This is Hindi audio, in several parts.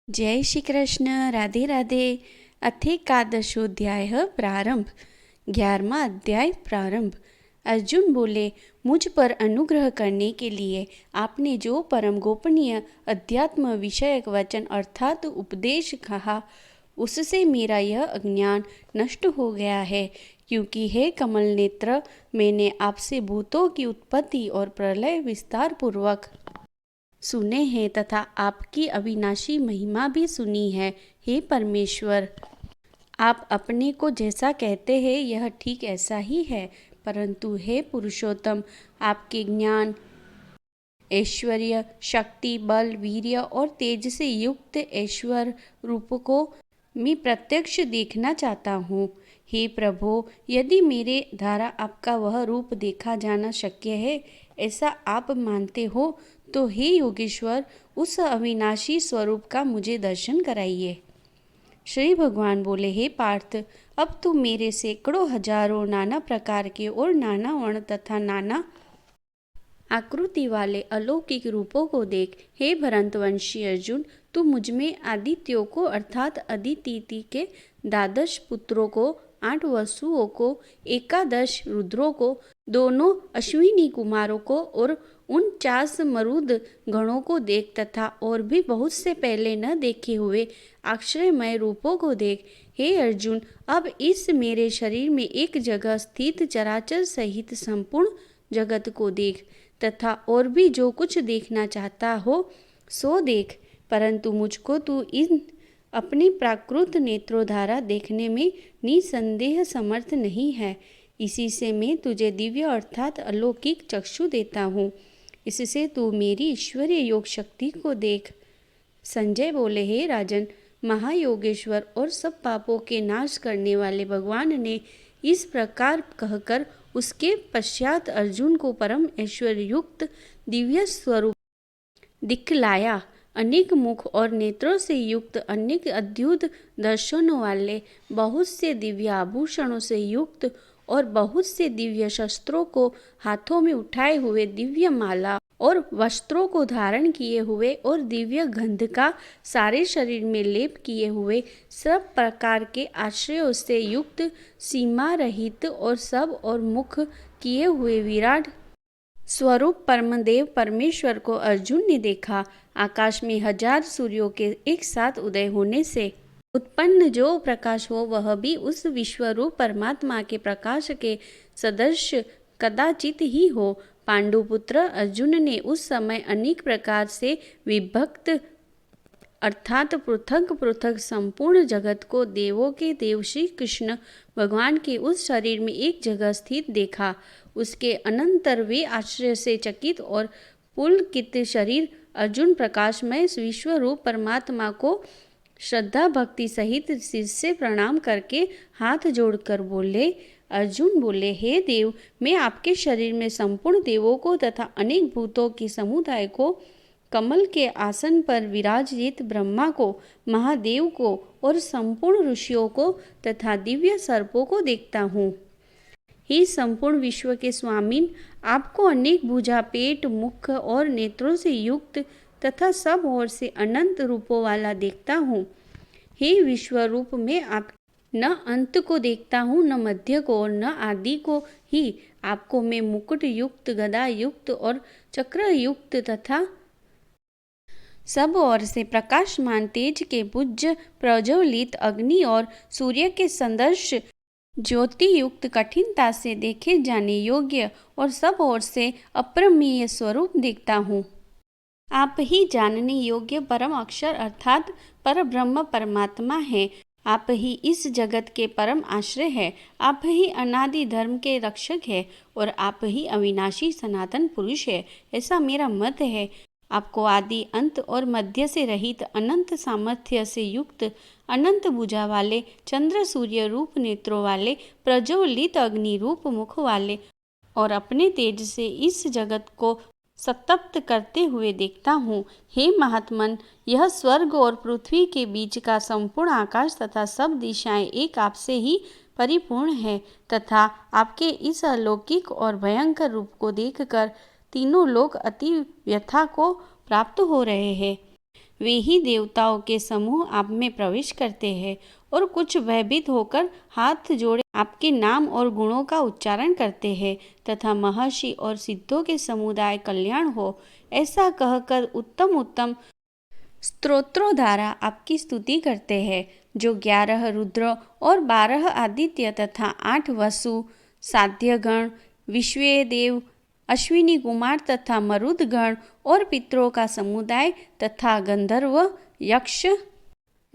जय श्री कृष्ण। राधे राधे। अथेकादशोध्याय प्रारंभ। 11वां अध्याय प्रारंभ। अर्जुन बोले, मुझ पर अनुग्रह करने के लिए आपने जो परम गोपनीय अध्यात्म विषयक वचन अर्थात उपदेश कहा, उससे मेरा यह अज्ञान नष्ट हो गया है। क्योंकि हे कमल नेत्र, मैंने आपसे भूतों की उत्पत्ति और प्रलय विस्तार पूर्वक सुने हैं तथा आपकी अविनाशी महिमा भी सुनी है। हे परमेश्वर, आप अपने को जैसा कहते हैं यह ठीक ऐसा ही है, परंतु हे पुरुषोत्तम, आपके ज्ञान, ऐश्वर्य, शक्ति, बल, वीर्य और तेज से युक्त ऐश्वर्य रूप को मैं प्रत्यक्ष देखना चाहता हूँ। हे प्रभो, यदि मेरे द्वारा आपका वह रूप देखा जाना शक्य है, ऐसा आप मानते हो, तो हे योगेश्वर, उस अविनाशी स्वरूप का मुझे दर्शन कराइए। श्री भगवान बोले, हे पार्थ, अब तू मेरे सैकड़ों हजारों नाना प्रकार के और नाना वर्ण तथा नाना आकृति वाले अलौकिक रूपों को देख। हे भरतवंशी अर्जुन, तू मुझ में आदित्यों को अर्थात अदिति के 12 पुत्रों को, 8 वसुओं को, 11 रुद्रों को, दोनों अश्विनी कुमारों को और 49 मरुद गणों को देख तथा और भी बहुत से पहले न देखे हुए आश्चर्यमय रूपों को देख। हे अर्जुन, अब इस मेरे शरीर में एक जगह स्थित चराचर सहित संपूर्ण जगत को देख तथा और भी जो कुछ देखना चाहता हो सो देख, परंतु मुझको तू इन अपने प्राकृत नेत्रों द्वारा देखने में निसंदेह समर्थ नहीं है। इसी से मैं तुझे दिव्य अर्थात अलौकिक चक्षु देता हूँ। इससे तू मेरी ईश्वरीय योग शक्ति को देख। संजय बोले, हे राजन, महायोगेश्वर और सब पापों के नाश करने वाले भगवान ने इस प्रकार कहकर उसके पश्चात अर्जुन को परम ऐश्वर्य युक्त दिव्य स्वरूप दिखलाया। अनेक मुख और नेत्रों से युक्त, अनेक अद्भुत दर्शनों वाले, बहुत से दिव्य आभूषणों से युक्त और बहुत से दिव्य शस्त्रों को हाथों में उठाए हुए, दिव्य माला और वस्त्रों को धारण किए हुए और दिव्य गंध का सारे शरीर में लेप किए हुए, सब प्रकार के आश्रयों से युक्त, सीमा रहित और सब और मुख किए हुए विराट स्वरूप परमदेव परमेश्वर को अर्जुन ने देखा। आकाश में 1000 सूर्यों के एक साथ उदय होने से उत्पन्न जो प्रकाश हो, वह भी उस विश्वरूप परमात्मा के प्रकाश के सदृश कदाचित ही हो। पांडुपुत्र अर्जुन ने उस समय अनेक प्रकार से विभक्त अर्थात पृथक पृथक संपूर्ण जगत को देवों के देव श्री कृष्ण भगवान के उस शरीर में एक जगह स्थित देखा। उसके अनंतर वे आश्चर्य से चकित और पुलकित शरीर अर्जुन प्रकाशमय विश्वरूप परमात्मा को श्रद्धा भक्ति सहित सिर से प्रणाम करके हाथ जोड़कर बोले। अर्जुन बोले, हे देव, मैं आपके शरीर में संपूर्ण देवों को तथा अनेक भूतों के समुदाय को, कमल के आसन पर विराजित ब्रह्मा को, महादेव को और संपूर्ण ऋषियों को तथा दिव्य सर्पों को देखता हूँ। हे संपूर्ण विश्व के स्वामिन, आपको अनेक भुजा, पेट, मुख और नेत्रों से युक्त तथा सब ओर से अनंत रूपों वाला देखता हूँ। हे विश्व रूप, मैं आप न अंत को देखता हूँ, न मध्य को और न आदि को ही। आपको मैं मुकुट युक्त, गदा युक्त और चक्र युक्त तथा सब ओर से प्रकाशमान तेज के पुंज, प्रज्वलित अग्नि और सूर्य के सदृश ज्योति युक्त, कठिनता से देखे जाने योग्य और सब ओर से अप्रमेय स्वरूप देखता हूँ। आप ही जानने योग्य परम अक्षर अर्थात पर ब्रह्म परमात्मा है। आप ही इस जगत के परम आश्रय है। आप ही अनादि धर्म के रक्षक है और आप ही अविनाशी सनातन पुरुष है, ऐसा मेरा मत है। आपको आदि, अंत और मध्य से रहित, अनंत सामर्थ्य से युक्त, अनंत भुजा वाले, चंद्र सूर्य रूप नेत्रों वाले, प्रज्वलित अग्नि रूप मुख वाले और अपने तेज से इस जगत को संतप्त करते हुए देखता हूँ। हे महात्मन, यह स्वर्ग और पृथ्वी के बीच का संपूर्ण आकाश तथा सब दिशाएं एक आपसे ही परिपूर्ण है तथा आपके इस अलौकिक और भयंकर रूप को देखकर तीनों लोग अति व्यथा को प्राप्त हो रहे हैं। वे ही देवताओं के समूह आप में प्रवेश करते हैं और कुछ भयभीत होकर हाथ जोड़े आपके नाम और गुणों का उच्चारण करते हैं तथा महर्षि और सिद्धों के समुदाय कल्याण हो ऐसा कहकर उत्तम उत्तम स्तोत्रों द्वारा आपकी स्तुति करते हैं। जो 11 रुद्र और 12 आदित्य तथा 8 वसु साध्यगण विश्वेदेव अश्विनी कुमार तथा मरुदगण और पितरों का समुदाय तथा गंधर्व यक्ष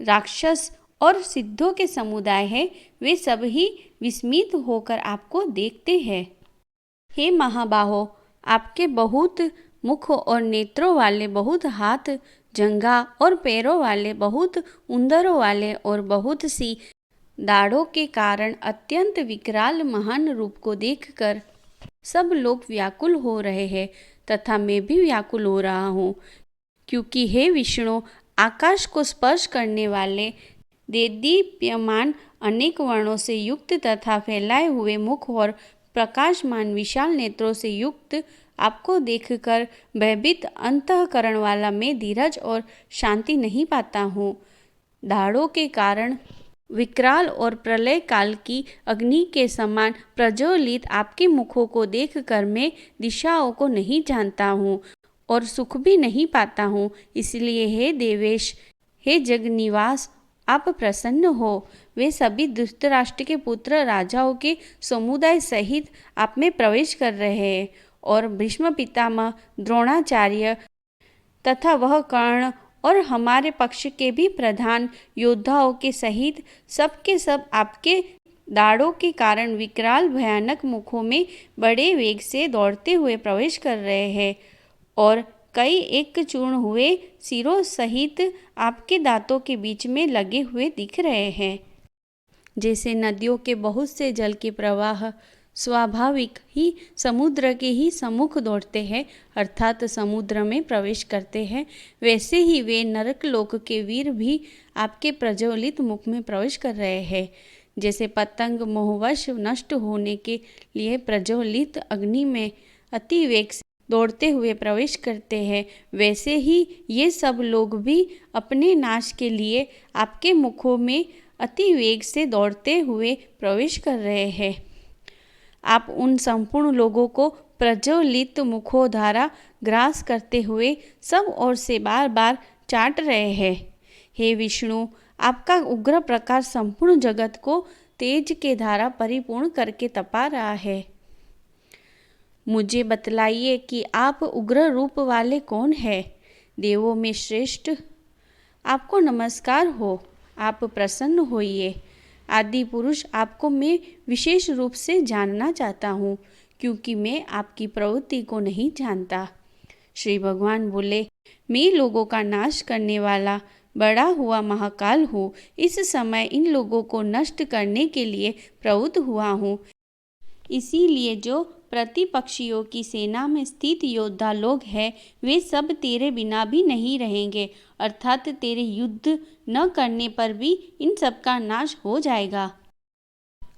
राक्षस और सिद्धों के समुदाय है, वे सब ही विस्मित होकर आपको देखते हैं। हे महाबाहो, आपके बहुत मुख और नेत्रों वाले, बहुत हाथ जंघा और पैरों वाले, बहुत उंदरों वाले और बहुत सी दाढ़ों के कारण अत्यंत विकराल महान रूप को देखकर सब लोग व्याकुल हो रहे हैं तथा मैं भी व्याकुल हो रहा हूँ, क्योंकि हे विष्णु, आकाश को स्पर्श करने वाले देदीप्यमान अनेक वर्णों से युक्त तथा फैलाए हुए मुख और प्रकाशमान विशाल नेत्रों से युक्त आपको देखकर भयभीत अंतःकरण वाला मैं धीरज और शांति नहीं पाता हूँ। दाढ़ों के कारण विकराल और प्रलय काल की अग्नि के समान प्रज्वलित आपके मुखों को देखकर मैं दिशाओं को नहीं जानता हूँ और सुख भी नहीं पाता हूँ। इसलिए हे देवेश, हे जगनिवास, आप प्रसन्न हो। वे सभी धृतराष्ट्र के पुत्र राजाओं के समुदाय सहित आप में प्रवेश कर रहे हैं और भीष्म पितामह, द्रोणाचार्य तथा वह कर्ण और हमारे पक्ष के भी प्रधान योद्धाओं के सहित सबके सब आपके दाढ़ों के कारण विकराल भयानक मुखों में बड़े वेग से दौड़ते हुए प्रवेश कर रहे हैं और कई एक चूर्ण हुए सिरों सहित आपके दांतों के बीच में लगे हुए दिख रहे हैं। जैसे नदियों के बहुत से जल के प्रवाह स्वाभाविक ही समुद्र के ही सम्मुख दौड़ते हैं, अर्थात समुद्र में प्रवेश करते हैं, वैसे ही वे नरक लोक के वीर भी आपके प्रज्वलित मुख में प्रवेश कर रहे हैं। जैसे पतंग मोहवश नष्ट होने के लिए प्रज्वलित अग्नि में अति वेग से दौड़ते हुए प्रवेश करते हैं, वैसे ही ये सब लोग भी अपने नाश के लिए आपके मुखों में अति वेग से दौड़ते हुए प्रवेश कर रहे हैं। आप उन संपूर्ण लोगों को प्रज्वलित मुखों द्वारा ग्रास करते हुए सब ओर से बार बार चाट रहे हैं। हे विष्णु, आपका उग्र प्रकार संपूर्ण जगत को तेज के द्वारा परिपूर्ण करके तपा रहा है। मुझे बतलाइए कि आप उग्र रूप वाले कौन हैं? देवों में श्रेष्ठ, आपको नमस्कार हो, आप प्रसन्न होइए। आदि पुरुष, आपको मैं विशेष रूप से जानना चाहता हूँ, क्योंकि मैं आपकी प्रवृत्ति को नहीं जानता। श्री भगवान बोले, मैं लोगों का नाश करने वाला बड़ा हुआ महाकाल हूँ। इस समय इन लोगों को नष्ट करने के लिए प्रवृत्त हुआ हूँ। इसीलिए जो प्रतिपक्षियों की सेना में स्थित योद्धा लोग हैं, वे सब तेरे बिना भी नहीं रहेंगे, अर्थात तेरे युद्ध न करने पर भी इन सब का नाश हो जाएगा।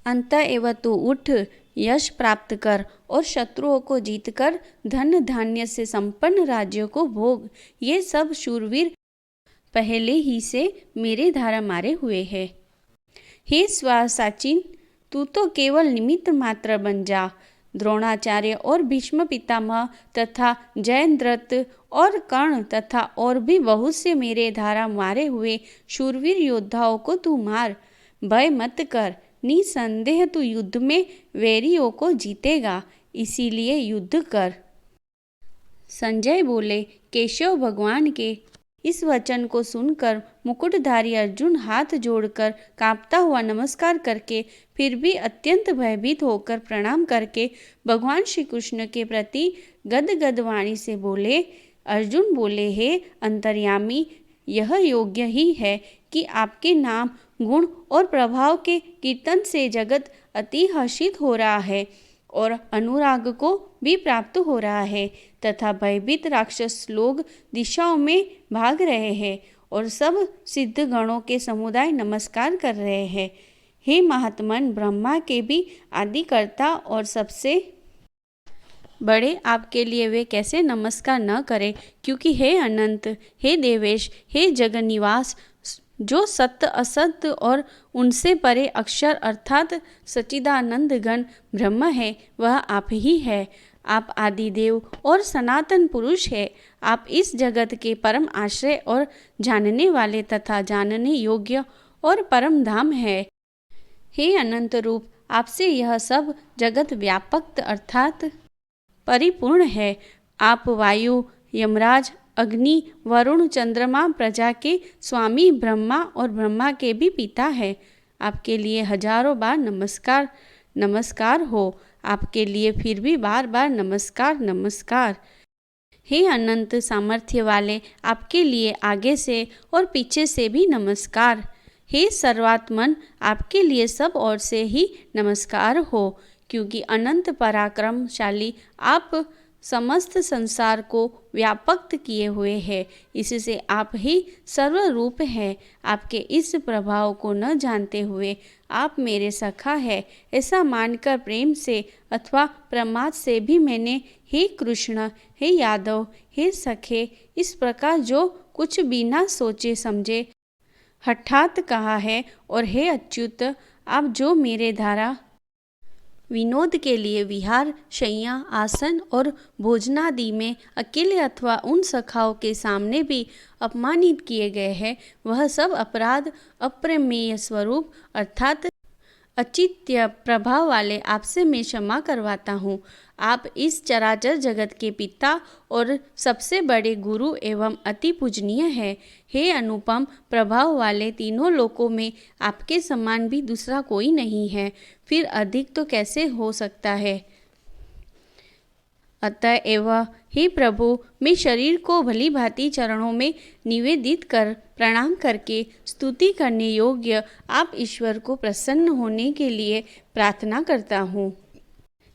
अतएव तू उठ, यश प्राप्त कर और शत्रुओं को जीतकर धन धान्य से संपन्न राज्यों को भोग। ये सब शूरवीर पहले ही से मेरे द्वारा मारे हुए हैं। हे स्वासाचिन, तू तो केवल निमित्त मात्र बन जा। द्रोणाचार्य और भीष्म पितामह तथा जयद्रथ और कर्ण तथा और भी बहुत से मेरे द्वारा मारे हुए शूरवीर योद्धाओं को तू मार। भय मत कर, निसंदेह तू युद्ध में वैरियों को जीतेगा, इसीलिए युद्ध कर। संजय बोले, केशव भगवान के इस वचन को सुनकर मुकुटधारी अर्जुन हाथ जोड़कर कांपता हुआ नमस्कार करके फिर भी अत्यंत भयभीत होकर प्रणाम करके भगवान श्री कृष्ण के प्रति गदगद वाणी से बोले। अर्जुन बोले, हे अंतर्यामी, यह योग्य ही है कि आपके नाम गुण और प्रभाव के कीर्तन से जगत अति हर्षित हो रहा है और अनुराग को भी प्राप्त हो रहा है तथा भयभीत राक्षस लोग दिशाओं में भाग रहे हैं और सब सिद्ध गणों के समुदाय नमस्कार कर रहे हैं। हे महात्मन, ब्रह्मा के भी आदिकर्ता और सबसे बड़े आपके लिए वे कैसे नमस्कार न करें, क्योंकि हे अनंत, हे देवेश, हे जगन्निवास, जो सत्य असत्य और उनसे परे अक्षर अर्थात सच्चिदानंद घन ब्रह्म है, वह आप ही है। आप आदिदेव और सनातन पुरुष है। आप इस जगत के परम आश्रय और जानने वाले तथा जानने योग्य और परम धाम है। हे अनंत रूप, आपसे यह सब जगत व्यापक अर्थात परिपूर्ण है। आप वायु, यमराज, अग्नि, वरुण, चंद्रमा, प्रजा के स्वामी ब्रह्मा और ब्रह्मा के भी पिता है। आपके लिए हजारों बार नमस्कार नमस्कार हो। आपके लिए फिर भी बार बार नमस्कार नमस्कार। हे अनंत सामर्थ्य वाले, आपके लिए आगे से और पीछे से भी नमस्कार। हे सर्वात्मन, आपके लिए सब ओर से ही नमस्कार हो, क्योंकि अनंत पराक्रमशाली आप समस्त संसार को व्यापक किए हुए हैं। इससे आप ही सर्वरूप हैं। आपके इस प्रभाव को न जानते हुए आप मेरे सखा है ऐसा मानकर प्रेम से अथवा प्रमाद से भी मैंने हे कृष्ण, हे यादव, हे सखे इस प्रकार जो कुछ बिना सोचे समझे हठात कहा है। और हे अच्युत, आप जो मेरे द्वारा विनोद के लिए विहार, शैया, आसन और भोजनादि में अकेले अथवा उन सखाओं के सामने भी अपमानित किए गए हैं, वह सब अपराध अप्रमेय स्वरूप अर्थात अचित्य प्रभाव वाले आपसे मैं क्षमा करवाता हूँ। आप इस चराचर जगत के पिता और सबसे बड़े गुरु एवं अति पूजनीय है। हे अनुपम प्रभाव वाले, तीनों लोकों में आपके समान भी दूसरा कोई नहीं है, फिर अधिक तो कैसे हो सकता है। अतएव हे प्रभु, मैं शरीर को भली भांति चरणों में निवेदित कर प्रणाम करके स्तुति करने योग्य आप ईश्वर को प्रसन्न होने के लिए प्रार्थना करता हूँ।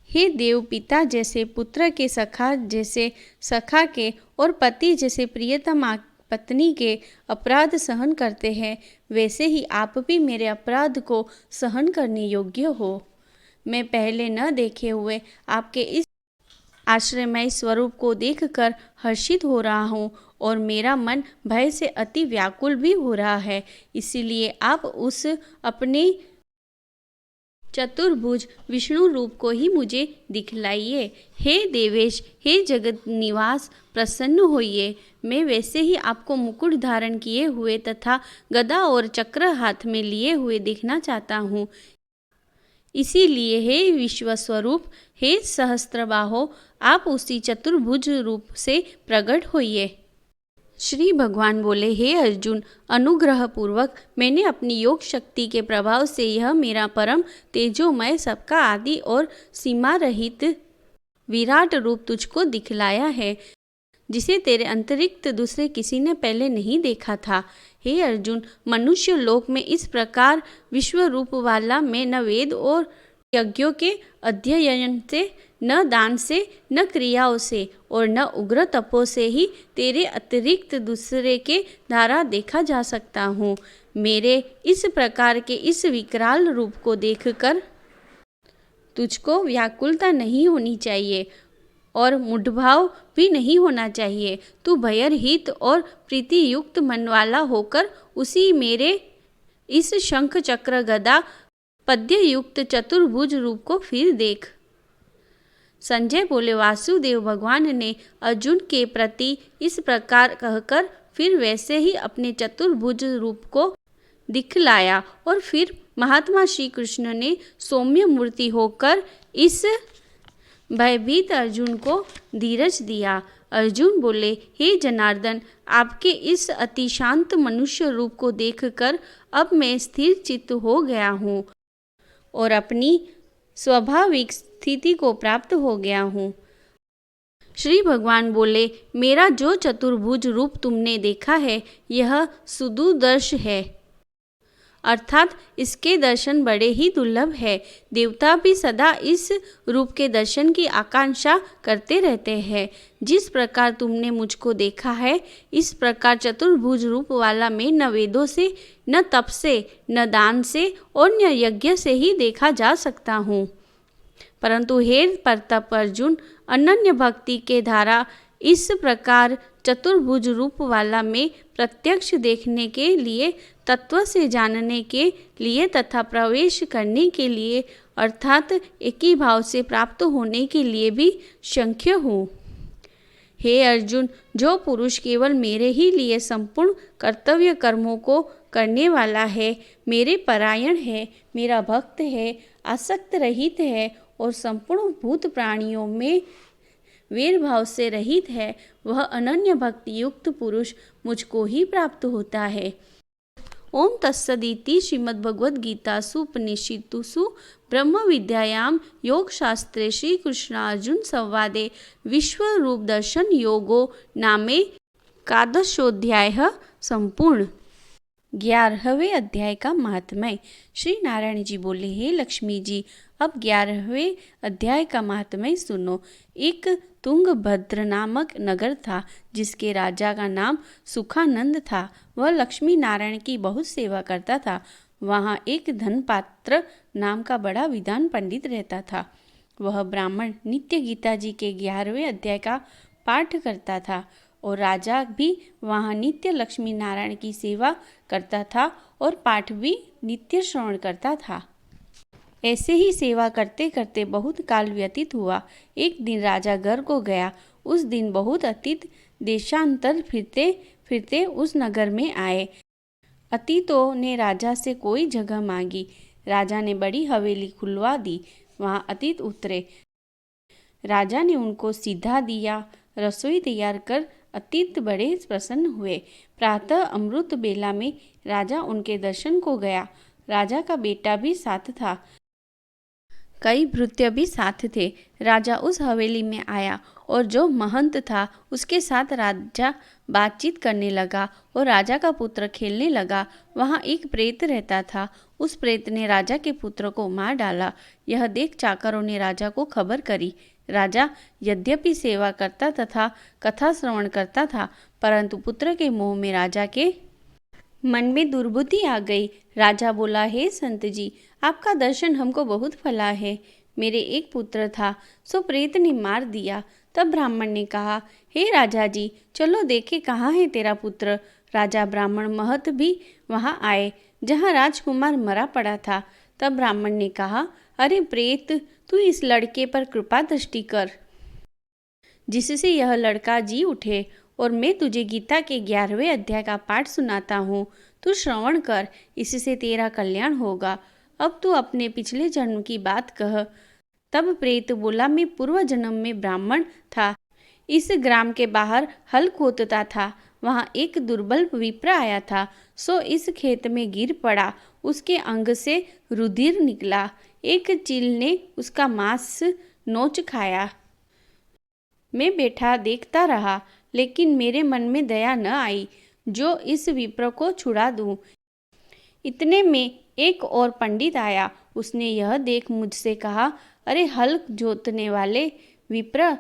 हे देव, पिता जैसे पुत्र के सखा जैसे सखा के और पति जैसे प्रियतमा पत्नी के अपराध सहन करते हैं, वैसे ही आप भी मेरे अपराध को सहन करने योग्य हो। मैं पहले न देखे हुए आपके इस आश्रयमय स्वरूप को देखकर हर्षित हो रहा हूँ और मेरा मन भय से अति व्याकुल भी हो रहा है। इसीलिए आप उस अपने चतुर्भुज विष्णु रूप को ही मुझे दिखलाइए। हे देवेश, हे जगत निवास, प्रसन्न होइए। मैं वैसे ही आपको मुकुट धारण किए हुए तथा गदा और चक्र हाथ में लिए हुए देखना चाहता हूँ। इसीलिए हे विश्वस्वरूप, हे सहस्त्रबाहो, आप उसी चतुर्भुज रूप से प्रकट होइए। श्री भगवान बोले, हे अर्जुन, अनुग्रह पूर्वक मैंने अपनी योग शक्ति के प्रभाव से यह मेरा परम तेजोमय सबका आदि और सीमा रहित विराट रूप तुझको दिखलाया है, जिसे तेरे अतिरिक्त दूसरे किसी ने पहले नहीं देखा था। हे अर्जुन, मनुष्य लोक में इस प्रकार विश्व रूप वाला मैं न वेद और यज्ञों के अध्ययन से, न दान से, न क्रियाओं से और न उग्र तपों से ही तेरे अतिरिक्त दूसरे के द्वारा देखा जा सकता हूँ। मेरे इस प्रकार के इस विकराल रूप को देखकर तुझको व्याकुलता नहीं होनी चाहिए और मूढ़भाव भी नहीं होना चाहिए। तू भयरहित और प्रीति युक्त मन वाला होकर उसी मेरे इस शंख चक्र गदा पद्य युक्त चतुर्भुज रूप को फिर देख। संजय बोले, वासुदेव भगवान ने अर्जुन के प्रति इस प्रकार कहकर फिर वैसे ही अपने चतुर्भुज रूप को दिखलाया और फिर महात्मा श्री कृष्ण ने सौम्य मूर्ति होकर इस भयभीत अर्जुन को धीरज दिया। अर्जुन बोले, हे जनार्दन, आपके इस अति शांत मनुष्य रूप को देखकर अब मैं स्थिर चित्त हो गया हूँ और अपनी स्वाभाविक स्थिति को प्राप्त हो गया हूँ। श्री भगवान बोले, मेरा जो चतुर्भुज रूप तुमने देखा है यह सुदुर्दर्श है, अर्थात इसके दर्शन बड़े ही दुर्लभ है। देवता भी सदा इस रूप के दर्शन की आकांक्षा करते रहते हैं। जिस प्रकार तुमने मुझको देखा है, इस प्रकार चतुर्भुज रूप वाला मैं न वेदों से, न तप से, न दान से और न यज्ञ से ही देखा जा सकता हूँ। परंतु हे प्रताप अर्जुन, अनन्य भक्ति के धारा इस प्रकार चतुर्भुज रूप वाला में प्रत्यक्ष देखने के लिए, तत्व से जानने के लिए तथा प्रवेश करने के लिए अर्थात एक ही भाव से प्राप्त होने के लिए भी शंख्य हूँ। हे अर्जुन, जो पुरुष केवल मेरे ही लिए संपूर्ण कर्तव्य कर्मों को करने वाला है, मेरे परायण है, मेरा भक्त है, आसक्त रहित है और संपूर्ण भूत प्राणियों में वैर भाव से रहित है, वह अनन्य भक्ति युक्त पुरुष मुझको ही प्राप्त होता है। ओम तत्सदिति श्रीमद्भगवद्गीतासु उपनिषत्सु ब्रह्म विद्यायां योग शास्त्रे श्री कृष्णार्जुन संवादे विश्व रूप दर्शन योगो नामे एकादशोऽध्यायः संपूर्ण। 11वें अध्याय का महात्म्य। श्री नारायण जी बोले, हे लक्ष्मी जी, अब 11वें अध्याय का महात्म्य सुनो। एक तुंगभद्र नामक नगर था, जिसके राजा का नाम सुखानंद था। वह लक्ष्मी नारायण की बहुत सेवा करता था। वहाँ एक धनपात्र नाम का बड़ा विद्वान पंडित रहता था। वह ब्राह्मण नित्य गीता जी के 11वें अध्याय का पाठ करता था और राजा भी वहाँ नित्य लक्ष्मी नारायण की सेवा करता था और पाठ भी नित्य श्रवण करता था। ऐसे ही सेवा करते करते बहुत काल व्यतीत हुआ। एक दिन राजा घर को गया। उस दिन बहुत अतिथि देशांतर फिरते फिरते उस नगर में आए। अतिथियों ने राजा से कोई जगह मांगी। राजा ने बड़ी हवेली खुलवा दी। वहाँ अतिथि उतरे। राजा ने उनको सीधा दिया। रसोई तैयार कर अतिथि बड़े प्रसन्न हुए। प्रातः अमृत बेला में राजा उनके दर्शन को गया। राजा का बेटा भी साथ था, कई भृत्य भी साथ थे। राजा उस हवेली में आया और जो महंत था उसके साथ राजा बातचीत करने लगा और राजा का पुत्र खेलने लगा। वहाँ एक प्रेत रहता था। उस प्रेत ने राजा के पुत्र को मार डाला। यह देख चाकरों ने राजा को खबर करी। राजा यद्यपि सेवा करता तथा कथा श्रवण करता था, परंतु पुत्र के मोह में राजा के मन में दुर्बुद्धि आ गई। राजा बोला, हे संत जी, आपका दर्शन हमको बहुत फला है। मेरे एक पुत्र था, सो प्रेत ने मार दिया। तब ब्राह्मण ने कहा, हे राजा जी, चलो देखे कहाँ है तेरा पुत्र। राजा ब्राह्मण महत भी वहाँ आए, जहाँ राजकुमार मरा पड़ा था। तब ब्राह्मण ने कहा, अरे प्रेत, तू इस लड़के पर कृपा दृष्टि कर, जिससे यह लड़का जी उठे, और मैं तुझे गीता के 11वें अध्याय का पाठ सुनाता हूँ। तू श्रवण कर, इससे तेरा कल्याण होगा। अब तू अपने पिछले जन्म की बात कह। तब प्रेत बोला, मैं पूर्व जन्म में ब्राह्मण था। इस ग्राम के बाहर हल खोदता था। वहाँ एक दुर्बल विप्र आया था, सो इस खेत में गिर पड़ा। उसके अंग से रुधिर निकला। एक चील ने उसका मांस नोच खाया। मैं बैठा देखता रहा, लेकिन मेरे मन में दया न आई जो इस विप्र को छुड़ा दूं। इतने में एक और पंडित आया। उसने यह देख मुझसे कहा, अरे हल जोतने वाले विप्र,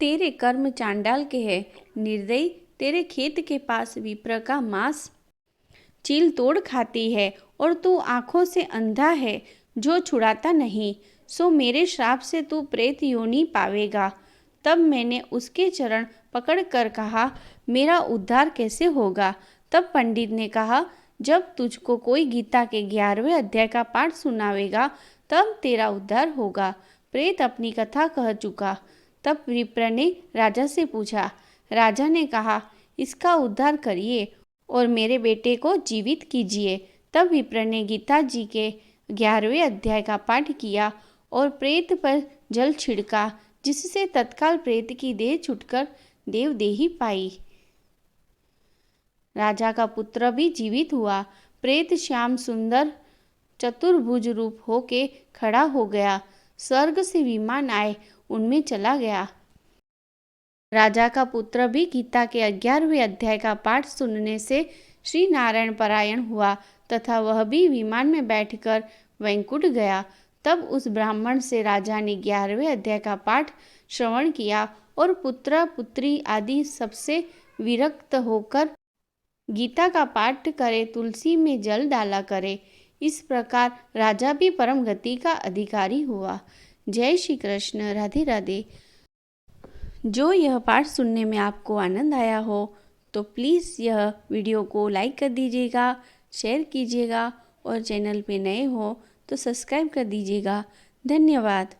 तेरे कर्म चांडाल के हैं। निर्दयी, तेरे खेत के पास विप्र का मांस चील तोड़ खाती है और तू आंखों से अंधा है, जो छुड़ाता नहीं। सो मेरे श्राप से तू प्रेत योनि पावेगा। तब मैंने उसके चरण पकड़कर कहा, मेरा उद्धार कैसे होगा? तब पंडित ने कहा, जब तुझको कोई गीता के 11वें अध्याय का पाठ सुनावेगा, तब तेरा उद्धार होगा। प्रेत अपनी कथा कह चुका। तब विप्र ने राजा से पूछा। राजा ने कहा, इसका उद्धार करिए और मेरे बेटे को जीवित कीजिए। तब विप्र ने गीता जी के 11वें अध्याय का पाठ किया और प्रेत पर जल छिड़का, जिससे तत्काल प्रेत की देह छूटकर देवदेही पाई। राजा का पुत्र भी जीवित हुआ। प्रेत श्याम सुंदर चतुर्भुज रूप होके खड़ा हो गया। स्वर्ग से विमान आए, उनमें चला गया। राजा का पुत्र भी गीता के 11वें अध्याय का पाठ सुनने से श्री नारायण परायण हुआ तथा वह भी विमान में बैठकर वैकुंठ गया। तब उस ब्राह्मण से राजा ने 11वें अध्याय का पाठ श्रवण किया और पुत्र पुत्री आदि सबसे विरक्त होकर गीता का पाठ करे, तुलसी में जल डाला करे। इस प्रकार राजा भी परम गति का अधिकारी हुआ। जय श्री कृष्ण। राधे राधे। जो यह पाठ सुनने में आपको आनंद आया हो तो प्लीज़ यह वीडियो को लाइक कर दीजिएगा, शेयर कीजिएगा और चैनल पे नए हो तो सब्सक्राइब कर दीजिएगा। धन्यवाद।